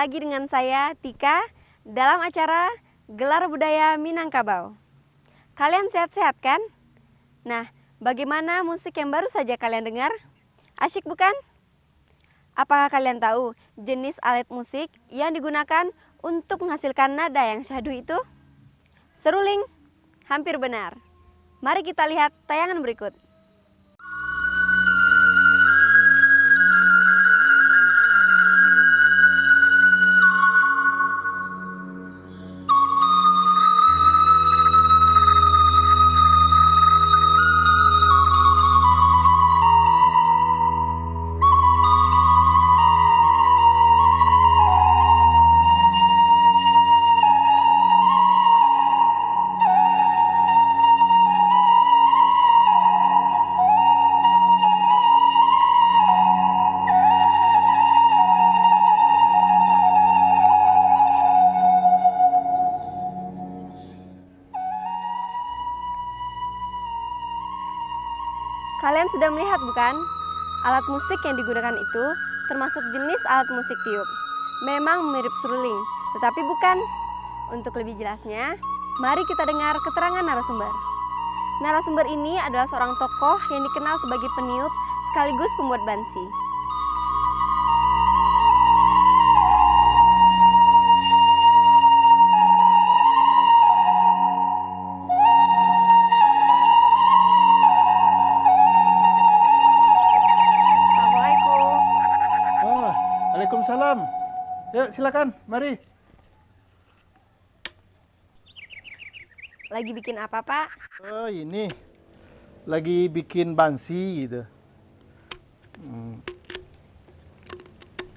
lagi dengan saya, Tika, dalam acara Gelar Budaya Minangkabau. Kalian sehat-sehat kan? Nah, bagaimana musik yang baru saja kalian dengar? Asyik bukan? Apakah kalian tahu jenis alat musik yang digunakan untuk menghasilkan nada yang syahdu itu? Seruling? Hampir benar. Mari kita lihat tayangan berikut. Kalian sudah melihat bukan? Alat musik yang digunakan itu termasuk jenis alat musik tiup. Memang mirip seruling, tetapi bukan. Untuk lebih jelasnya, mari kita dengar keterangan narasumber. Narasumber ini adalah seorang tokoh yang dikenal sebagai peniup sekaligus pembuat bansi. Waalaikumsalam. Ya, silakan, mari. Lagi bikin apa, Pak? Oh, ini. Lagi bikin bansi gitu.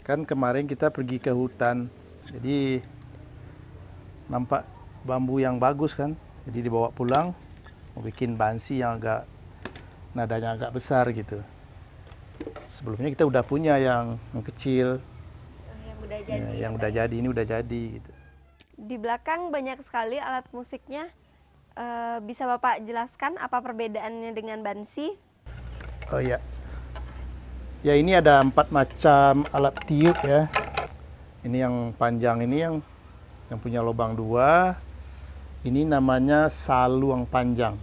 Kan kemarin kita pergi ke hutan. Jadi nampak bambu yang bagus kan. Jadi dibawa pulang mau bikin bansi yang nadanya agak besar gitu. Sebelumnya kita udah punya yang kecil. Yang udah jadi. Yang udah jadi, ini udah jadi gitu. Di belakang banyak sekali alat musiknya. Bisa Bapak jelaskan apa perbedaannya dengan bansi? Oh iya. Ya, ini ada 4 macam alat tiup ya. Ini yang panjang ini yang punya lubang 2. Ini namanya saluang panjang.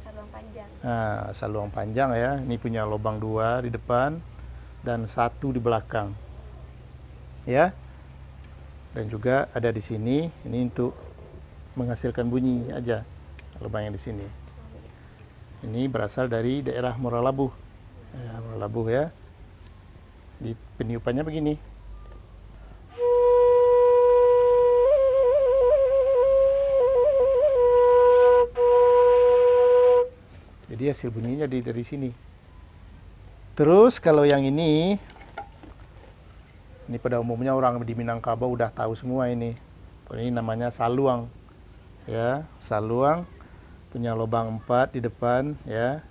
Saluang panjang. Nah, saluang panjang ya. Ini punya lubang 2 di depan dan 1 di belakang. Ya. Dan juga ada di sini, ini untuk menghasilkan bunyi aja. Lubang yang di sini. Ini berasal dari daerah Moralabuh. Ya, Moralabuh ya. Di peniupannya begini. Jadi hasil bunyinya dari sini. Terus kalau yang ini pada umumnya orang di Minangkabau udah tahu semua ini. Ini namanya saluang. Ya, saluang punya lubang 4 di depan ya.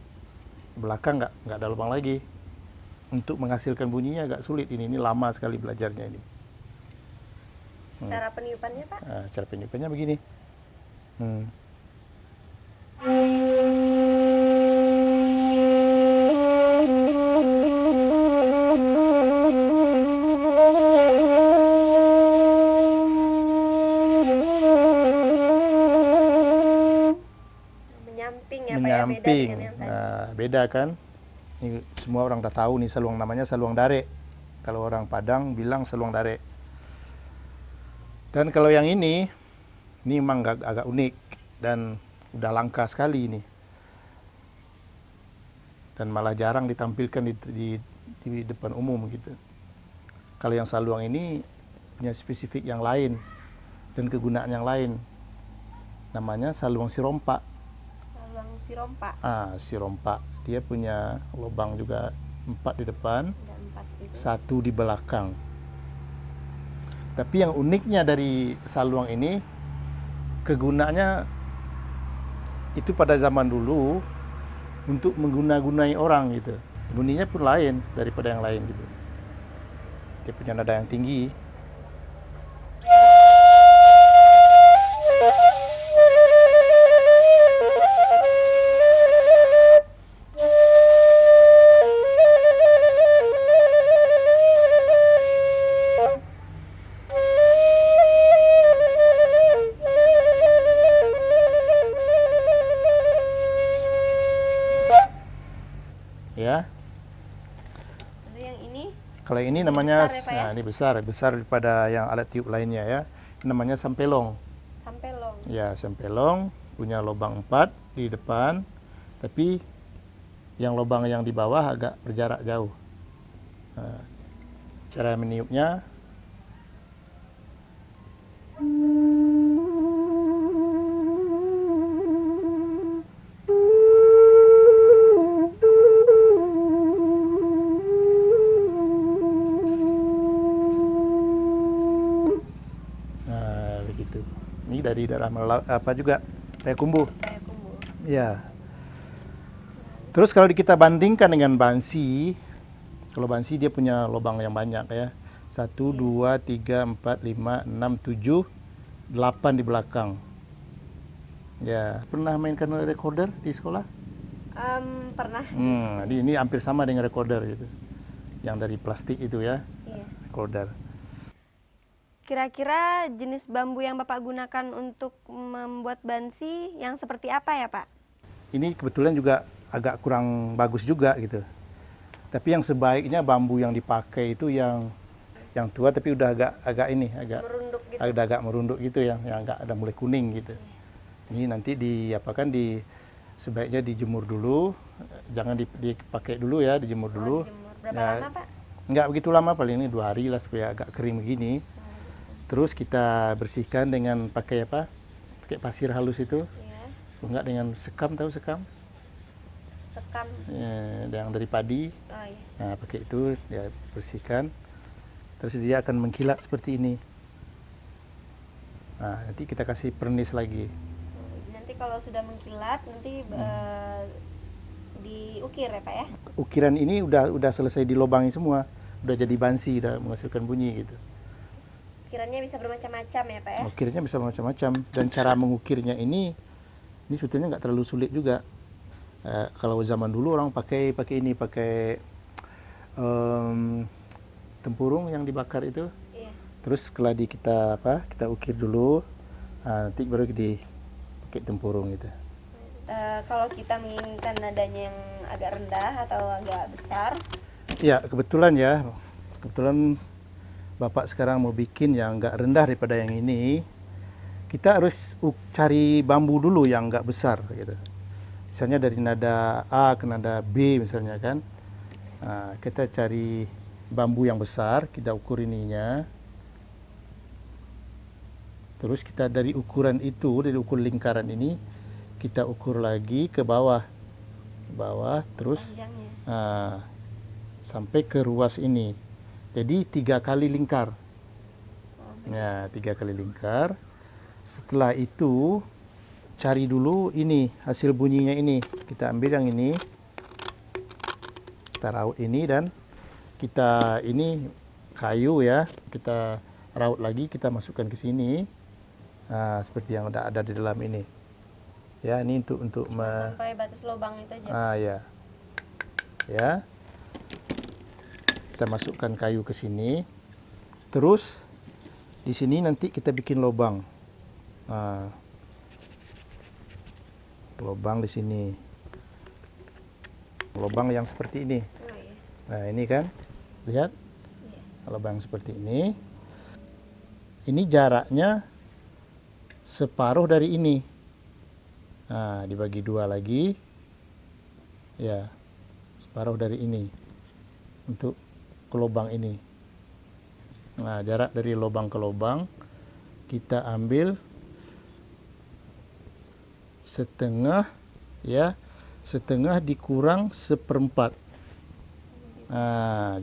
Belakang nggak ada lubang lagi. Untuk menghasilkan bunyinya agak sulit ini lama sekali belajarnya ini. Cara peniupannya, Pak? Nah, cara peniupannya begini. Menyamping. Nah, beda kan? Ini semua orang udah tahu nih saluang, namanya saluang dare. Kalau orang Padang bilang saluang dare. Dan kalau yang ini memang agak unik dan udah langka sekali ini. Dan malah jarang ditampilkan di depan umum gitu. Kalau yang saluang ini punya spesifik yang lain dan kegunaan yang lain. Namanya saluang sirompa. Sirompa. Sirompa. Dia punya lubang juga 4 di depan, 1 di belakang. Tapi yang uniknya dari saluang ini, kegunaannya itu pada zaman dulu untuk mengguna-gunai orang gitu. Bunyinya pun lain daripada yang lain gitu. Dia punya nada yang tinggi. Kalau ini Ini namanya, besar ya, Pak, ya? nah, ini besar daripada yang alat tiup lainnya ya. Ini namanya sampelong. Sampelong. Ya, sampelong punya lubang 4 di depan, tapi yang lubang yang di bawah agak berjarak jauh. Nah, cara meniupnya, nah begitu. Ini dari dalam apa juga payakumbuh. Kayak kumbu. Ya. Terus kalau kita bandingkan dengan bansi, kalau bansi dia punya lubang yang banyak ya. 1, 2, 3, 4, 5, 6, 7, 8 di belakang. Ya, pernah mainkan recorder di sekolah? Pernah. Jadi ini hampir sama dengan recorder gitu. Yang dari plastik itu ya, Iya. recorder. Kira-kira jenis bambu yang Bapak gunakan untuk membuat bansi yang seperti apa ya, Pak? Ini kebetulan juga agak kurang bagus juga gitu. Tapi yang sebaiknya bambu yang dipakai itu yang tua tapi udah agak Merunduk gitu. agak merunduk gitu yang agak ada mulai kuning gitu. Ini nanti sebaiknya dijemur dulu, jangan dipakai dulu ya, dijemur dulu. Dijemur. Berapa Ya, lama, Pak? Nggak begitu lama, paling ini 2 hari lah supaya agak kering begini. Terus kita bersihkan dengan pakai apa? Pakai pasir halus itu. Iya. Enggak dengan sekam, tahu sekam? Sekam. Yang dari padi. Oh iya. Nah, pakai itu dia bersihkan. Terus dia akan mengkilat seperti ini. Nah, nanti kita kasih pernis lagi. Nanti kalau sudah mengkilat, nanti diukir ya, Pak ya? Ukiran ini udah selesai dilobangi semua. Udah jadi bansi, udah menghasilkan bunyi gitu. Ukirannya bisa bermacam-macam ya, Pak ya? Ukirnya bisa macam-macam. Dan cara mengukirnya ini sebetulnya nggak terlalu sulit juga. Kalau zaman dulu orang pakai tempurung yang dibakar itu. Iya. Terus setelah kita ukir dulu, nanti baru pakai tempurung gitu. Kalau kita menginginkan nadanya yang agak rendah atau agak besar, Ya, kebetulan Bapak sekarang mau bikin yang nggak rendah daripada yang ini. Kita harus cari bambu dulu yang nggak besar gitu. Misalnya dari nada A ke nada B misalnya kan. Nah, kita cari bambu yang besar, kita ukur ininya. Terus kita dari ukuran itu, dari ukur lingkaran ini, kita ukur lagi ke bawah. Terus panjangnya. sampai ke ruas ini. Jadi 3 kali lingkar. Ya, 3 kali lingkar. Setelah itu cari dulu ini hasil bunyinya ini. Kita ambil yang ini, kita raut ini dan ini kayu ya, kita raut lagi, kita masukkan ke sini. Nah, seperti yang ada di dalam ini. Ya, ini untuk Sampai batas lubang itu aja. ya. Ya. Kita masukkan kayu ke sini. Terus di sini nanti kita bikin lubang. Lubang di sini. Lubang yang seperti ini. Oh, iya. Nah, ini kan. Lihat. Iya. Lubang seperti ini. Ini jaraknya separuh dari ini. Nah, dibagi 2 lagi. Ya. Separuh dari ini. Untuk ke lubang ini. Nah, jarak dari lubang ke lubang kita ambil setengah ya, setengah dikurang 1/4. Nah,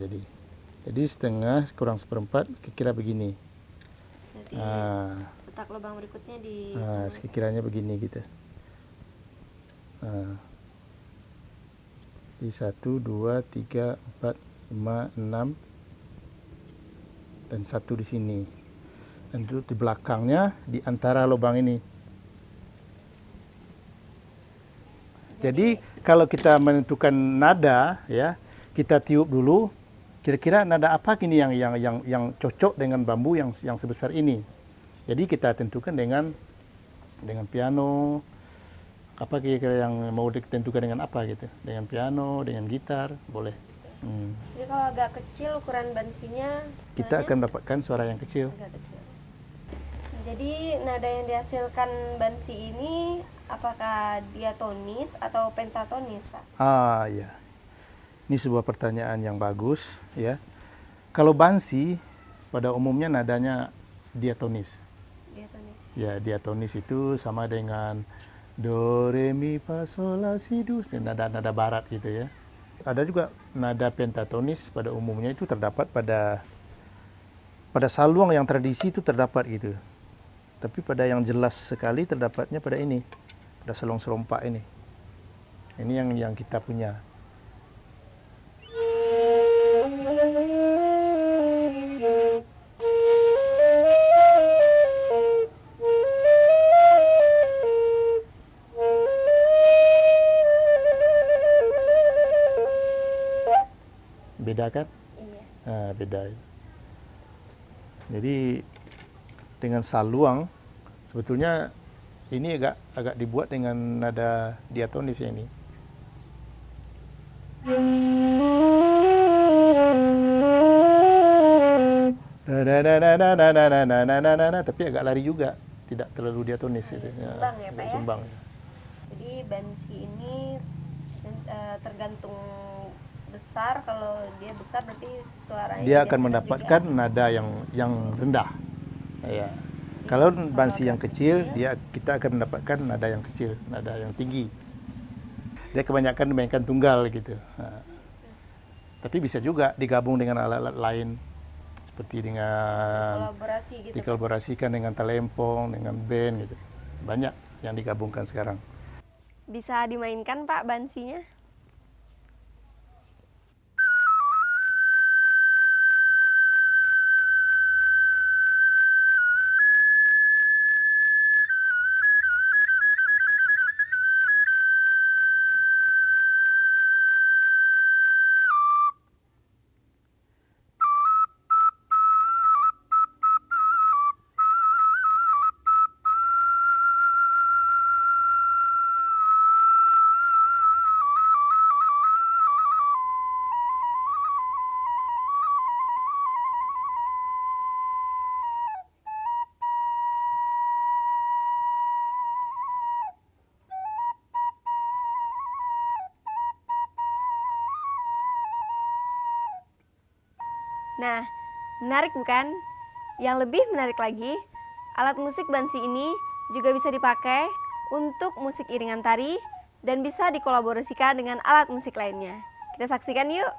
jadi setengah kurang 1/4 kira-kira begini. Nanti petak lubang berikutnya di sekiranya begini gitu. Di 1, 2, 3, 4, 5, 6 dan 1 di sini. Dan itu di belakangnya di antara lubang ini. Jadi kalau kita menentukan nada ya, kita tiup dulu kira-kira nada apa kini yang cocok dengan bambu yang sebesar ini. Jadi kita tentukan dengan piano, apa kira-kira yang mau ditentukan dengan apa gitu. Dengan piano, dengan gitar, boleh. Jadi kalau agak kecil ukuran bansinya, Kita nadanya akan dapatkan suara yang kecil. agak kecil. Jadi nada yang dihasilkan bansi ini apakah diatonis atau pentatonis, Pak? Ya. Ini sebuah pertanyaan yang bagus, ya. Kalau bansi pada umumnya nadanya diatonis. Diatonis. Ya, diatonis itu sama dengan do, re, mi, fa, sol, la, si, do, nada-nada barat gitu ya. Ada juga nada pentatonis pada umumnya itu terdapat pada saluang yang tradisi itu terdapat gitu. Tapi pada yang jelas sekali terdapatnya pada ini, pada saluang serompak ini. Ini yang kita punya. Beda kan? Iya. Beda. Jadi dengan saluang sebetulnya ini agak dibuat dengan nada diatonis ini. Tapi agak lari juga, tidak terlalu diatonis itu. Sumbang ya, Pak ya? Sumbang. Jadi bansi ini tergantung besar, kalau dia besar berarti suaranya Dia akan gesekan mendapatkan juga. nada yang rendah. Ya. Kalau bansi yang kecil, kita akan mendapatkan nada yang kecil, nada yang tinggi. Dia kebanyakan dimainkan tunggal gitu. Tapi bisa juga digabung dengan alat-alat lain, seperti dengan Kolaborasi gitu. dikolaborasikan dengan talempong, dengan band gitu. Banyak yang digabungkan sekarang. Bisa dimainkan, Pak, bansinya? Nah, menarik bukan? Yang lebih menarik lagi, alat musik bansi ini juga bisa dipakai untuk musik iringan tari dan bisa dikolaborasikan dengan alat musik lainnya. Kita saksikan yuk!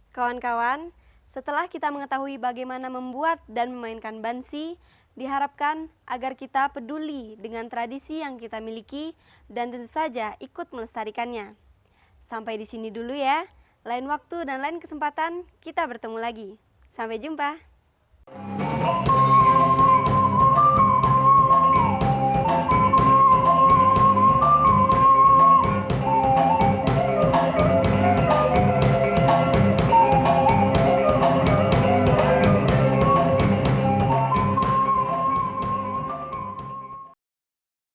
Kawan-kawan, setelah kita mengetahui bagaimana membuat dan memainkan bansi, diharapkan agar kita peduli dengan tradisi yang kita miliki dan tentu saja ikut melestarikannya. Sampai di sini dulu ya. Lain waktu dan lain kesempatan kita bertemu lagi. Sampai jumpa.